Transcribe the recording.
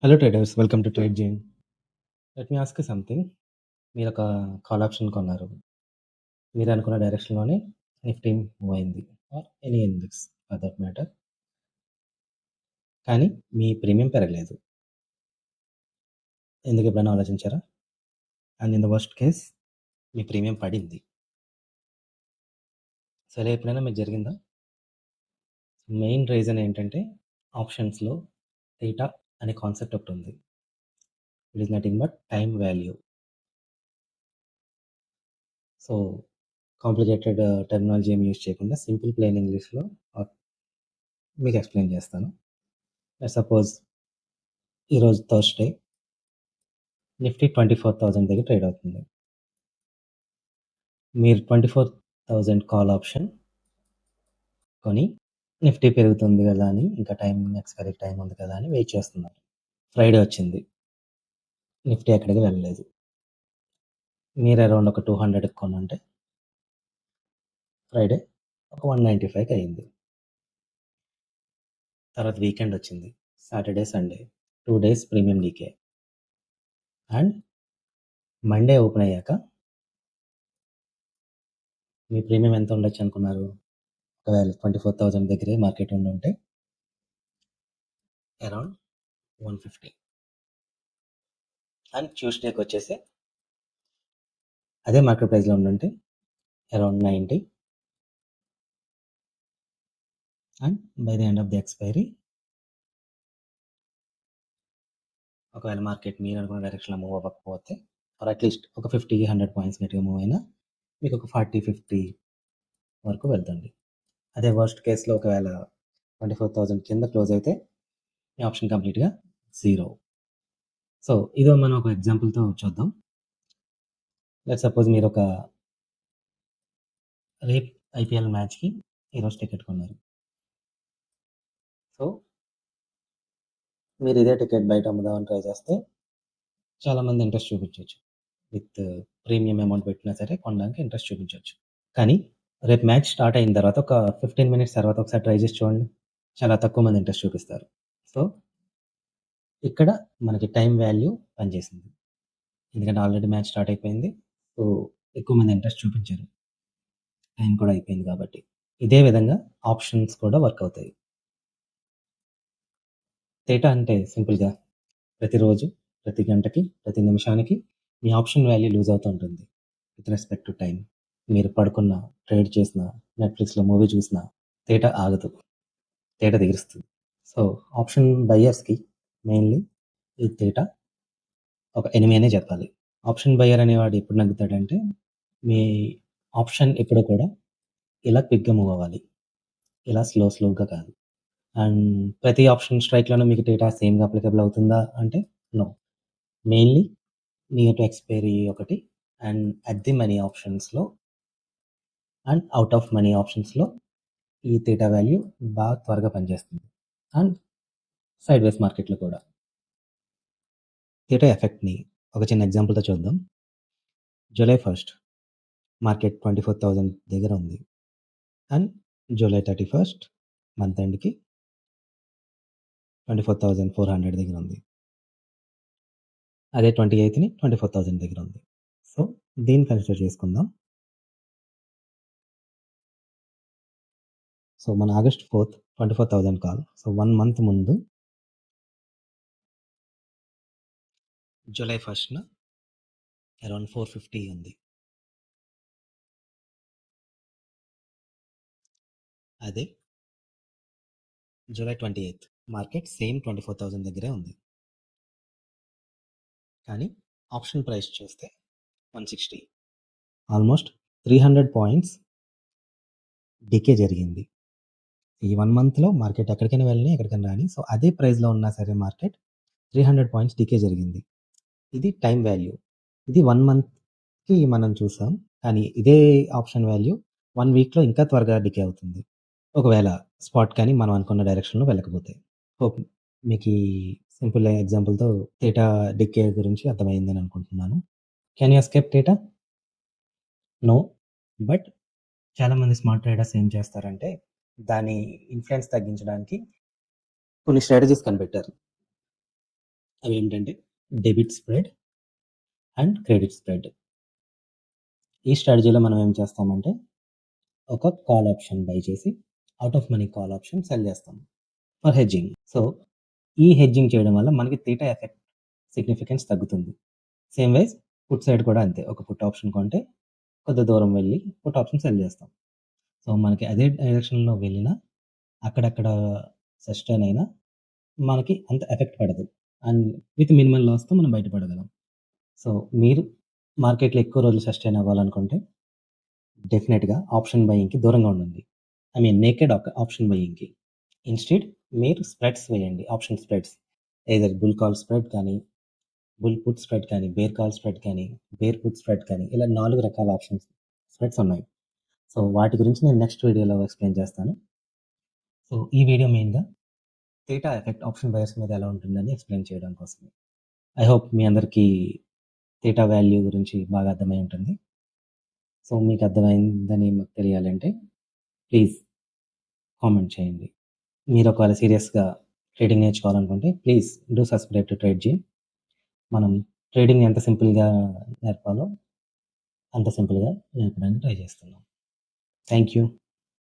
Hello traders, welcome to trade Jain. Let me ask something. మీరు ఒక call option కొన్నారు. మీరు అనుకున్న డైరెక్షన్లోనే నిఫ్టీ మూవ్ అయింది, or any index for that matter. కానీ మీ ప్రీమియం పెరగలేదు. ఎందుకు ఎప్పుడైనా ఆలోచించారా? And in the worst case me premium పడింది. సరే, ఎప్పుడైనా మీకు జరిగిందా? మెయిన్ రీజన్ ఏంటంటే ఆప్షన్స్లో థీటా అనే కాన్సెప్ట్ ఒకటి ఉంది. It is nothing but time value. So complicated terminology ఏమి యూజ్ చేయకుండా సింపుల్ ప్లెయిన్ ఇంగ్లీష్లో మీకు ఎక్స్ప్లెయిన్ చేస్తాను. సపోజ్ ఈరోజు థర్స్డే, నిఫ్టీ 24,000 దగ్గర ట్రేడ్ అవుతుంది. మీరు 24,000 కాల్ ఆప్షన్ కొని నిఫ్టీ పెరుగుతుంది కదా అని, ఇంకా ఎక్స్పైరీ టైం ఉంది కదా అని వెయిట్ చేస్తున్నారు. ఫ్రైడే వచ్చింది, నిఫ్టీ ఎక్కడికి వెళ్ళలేదు. మీరు అరౌండ్ ఒక 200కి కొనుంటే ఫ్రైడే ఒక 195కి అయింది. తర్వాత వీకెండ్ వచ్చింది, Saturday Sunday, 2 days premium decay. And Monday open అయ్యాక మీ ప్రీమియం ఎంత ఉండొచ్చు అనుకున్నారు? ఒకవేళ 24,000 దగ్గరే మార్కెట్ ఉంటే అరౌండ్ 150. అండ్ ట్యూస్డేకి వచ్చేసి అదే మార్కెట్ ప్రైస్లో ఉండుంటే around 90. And by the end of the expiry, ఒకవేళ మార్కెట్ మీరు అనుకున్న డైరెక్షన్లో మూవ్ అవ్వకపోతే, ఆర్ అట్లీస్ట్ ఒక 50-100 పాయింట్స్ నెట్గా మూవ్ అయినా మీకు ఒక 40-50 వరకు వెళ్తుంది. అదే వర్స్ట్ కేసులో ఒకవేళ 24,000 కింద క్లోజ్ అయితే ఈ ఆప్షన్ కంప్లీట్గా జీరో. సో ఇదో మనం ఒక ఎగ్జాంపుల్తో చూద్దాం. లెట్ సపోజ్ మీరు ఒక రేప్ ఐపీఎల్ మ్యాచ్కి ఈరోజు టికెట్ కొన్నారు. సో మీరు ఇదే టికెట్ బయట అమ్ముదామని ట్రై చేస్తే చాలామంది ఇంట్రెస్ట్ చూపించవచ్చు. విత్ ప్రీమియం అమౌంట్ పెట్టినా సరే కొనడానికి ఇంట్రెస్ట్ చూపించవచ్చు. కానీ రేపు మ్యాచ్ స్టార్ట్ అయిన తర్వాత ఒక 15 minutes తర్వాత ఒకసారి ట్రై చేసి చూడండి, చాలా తక్కువ మంది ఇంట్రెస్ట్ చూపిస్తారు. సో ఇక్కడ మనకి టైం వాల్యూ పనిచేసింది, ఎందుకంటే ఆల్రెడీ మ్యాచ్ స్టార్ట్ అయిపోయింది. సో ఎక్కువ మంది ఇంట్రెస్ట్ చూపించారు, టైం కూడా అయిపోయింది కాబట్టి. ఇదే విధంగా ఆప్షన్స్ కూడా వర్క్ అవుతాయి. థీటా అంటే సింపుల్గా ప్రతిరోజు, ప్రతి గంటకి, ప్రతి నిమిషానికి మీ ఆప్షన్ వాల్యూ లూజ్ అవుతూ ఉంటుంది విత్ రెస్పెక్ట్ టు టైం. మీరు పడుకున్న, ట్రేడ్ చేసిన, నెట్ఫ్లిక్స్లో మూవీ చూసిన థీటా ఆగదు, థీటా దిగుస్తుంది. సో ఆప్షన్ బయ్యర్స్కి మెయిన్లీ ఈ థీటా ఒక ఎనిమి అనే చెప్పాలి. ఆప్షన్ బయ్యర్ అనేవాడు ఎప్పుడు నగ్గుతాడంటే, మీ ఆప్షన్ ఎప్పుడు కూడా ఇలా క్విక్గా మూవ్ అవ్వాలి, ఇలా స్లోగా కాదు. అండ్ ప్రతి ఆప్షన్ స్ట్రైక్లోనే మీకు థీటా సేమ్గా అప్లికబుల్ అవుతుందా అంటే no. Mainly near to expiry ఒకటి, అండ్ అట్ ది మనీ ఆప్షన్స్లో అండ్ అవుట్ ఆఫ్ మనీ ఆప్షన్స్లో ఈ థీటా వాల్యూ బాగా త్వరగా పనిచేస్తుంది. అండ్ సైడ్ వేస్ మార్కెట్లో కూడా థీటా ఎఫెక్ట్ని ఒక చిన్న ఎగ్జాంపుల్తో చూద్దాం. జూలై 1st మార్కెట్ 24,000 దగ్గర ఉంది. అండ్ జూలై 31st మంత్ ఎండ్కి 24,400 దగ్గర ఉంది. అదే 28th 24,000 దగ్గర ఉంది. సో దీన్ని కన్సిడర్ చేసుకుందాం. సో మన August 4th 24,000 call. So 1 month ముందు జూలై 1st అరౌండ్ 450 ఉంది. అదే జూలై 28th మార్కెట్ సేమ్ 24,000 దగ్గరే ఉంది. కానీ ఆప్షన్ ప్రైస్ చూస్తే 160, ఆల్మోస్ట్ 300 పాయింట్స్ డికే జరిగింది. ఈ 1 monthలో మార్కెట్ ఎక్కడికైనా వెళ్ళని, ఎక్కడికైనా రాని, సో అదే ప్రైస్లో ఉన్నా సరే మార్కెట్ 300 పాయింట్స్ డికే జరిగింది. ఇది టైం వాల్యూ. ఇది 1 monthకి మనం చూసాం. కానీ ఇదే ఆప్షన్ వాల్యూ 1 weekలో ఇంకా త్వరగా డికే అవుతుంది, ఒకవేళ స్పాట్ కానీ మనం అనుకున్న డైరెక్షన్లో వెళ్ళకపోతే. హోప్ మీకు ఈ సింపుల్ ఎగ్జాంపుల్తో థీటా డికే గురించి అర్థమైందని అనుకుంటున్నాను. Can you escape theta? No. But చాలామంది స్మార్ట్ ట్రేడర్స్ ఏం చేస్తారంటే దాని ఇన్ఫ్లుయెన్స్ తగ్గించడానికి కొన్ని స్ట్రాటజీస్ కనిపెట్టారు. అవేంటంటే debit spread and credit spread. ఈ స్ట్రాటజీలో మనం ఏం చేస్తామంటే ఒక కాల్ ఆప్షన్ బై చేసి out of money call option sell చేస్తాం ఫర్ హెడ్జింగ్. సో, ఈ హెడ్జింగ్ చేయడం వల్ల మనకి థీటా ఎఫెక్ట్ సిగ్నిఫికెన్స్ తగ్గుతుంది. సేమ్ వైస్ పుట్ సైడ్ కూడా అంతే. ఒక పుట్ ఆప్షన్ కొంటే కొద్ది దూరం వెళ్ళి పుట్ ఆప్షన్ సెల్ చేస్తాం. సో, మనకి అదే డైరెక్షన్‌లో వెళ్ళినా అక్కడక్కడ సస్టైన్ అయినా మనకి అంత ఎఫెక్ట్ పడదు. అండ్ విత్ మినిమల్ లాస్‌తో మనం బయటపడగలం. సో, మీరు మార్కెట్‌లో ఎక్కువ రోజులు సస్టైన్ అవ్వాలనుకుంటే డెఫినిట్‌గా ఆప్షన్ బయింగ్‌కి దూరంగా ఉండండి. ఐ మీన్ నేకెడ్ ఆప్షన్ బయింగ్‌కి. ఇన్‌స్టెడ్ మీరు స్ప్రెడ్స్ వేయండి. Option spreads. Either bull call spread కానీ, బుల్ పుట్ స్ప్రెడ్ కానీ, బేర్ కాల్ స్ప్రెడ్ కానీ, బేర్ పుట్ స్ప్రెడ్ కానీ ఇలా 4 రకాల ఆప్షన్స్ స్ప్రెడ్స్ ఉన్నాయి. సో, వాటి గురించి నేను నెక్స్ట్ వీడియోలో ఎక్స్‌ప్లెయిన్ చేస్తాను. సో, ఈ వీడియో మెయిన్‌గా థీటా ఎఫెక్ట్ ఆప్షన్ బయర్స్ మీద ఎలా ఉంటుందని ఎక్స్‌ప్లెయిన్ చేయడం కోసమే. ఐ హోప్ మీ అందరికీ థీటా వాల్యూ గురించి బాగా అర్థమై ఉంటుంది. సో, మీకు అర్థమైందని మాకు తెలియాలంటే ప్లీజ్ కామెంట్ చేయండి. మీరు ఒకవేళ సీరియస్‌గా ట్రేడింగ్ నేర్చుకోవాలనుకుంటే ప్లీజ్ డూ సబ్స్క్రైబ్ టు ట్రేడ్‌జీ. మనం ట్రేడింగ్‌ని ఎంత సింపుల్‌గా నేర్పాలో అంత సింపుల్‌గా నేర్పడానికి ట్రై చేస్తున్నాం. Thank you.